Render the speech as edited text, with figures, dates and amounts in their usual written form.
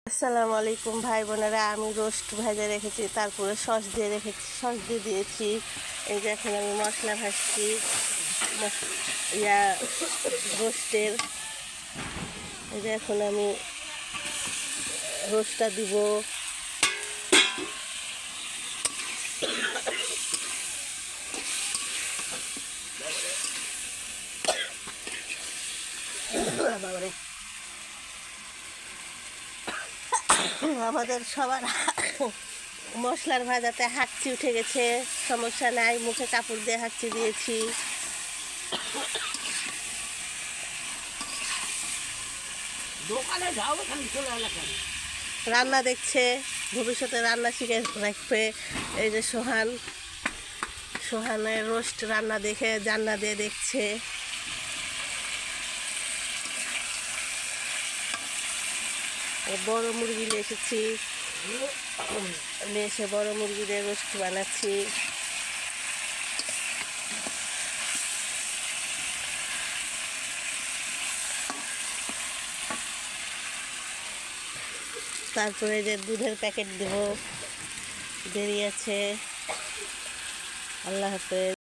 আসসালামু আলাইকুম ভাই বোনেরা, আমি রোস্ট ভেজে রেখেছি, তারপরে সস দিয়ে রেখেছি, সস দিয়ে দিয়েছি। এই যে এখন আমি মশলা ভাজছি রোস্টের। এই যে এখন আমি রোস্টটা দিব। আমাদের সবার মশলার ভাজাতে হাঁচি উঠে গেছে, সমস্যা নাই, মুখে কাপড় দিয়ে হাঁচি দিয়েছি। রান্না দেখছে, ভবিষ্যতে রান্না শিখে রাখবে। এই যে সোহানের রোস্ট রান্না দেখে জান্না দিয়ে দেখছে। বড় মুরগি নিয়ে এসেছি, নিয়ে এসে বড় মুরগি দিয়ে রোস্ট বানাচ্ছি। তারপরে যে দুধের প্যাকেট দেবো, দেরি আছে। আল্লাহ হাফেজ।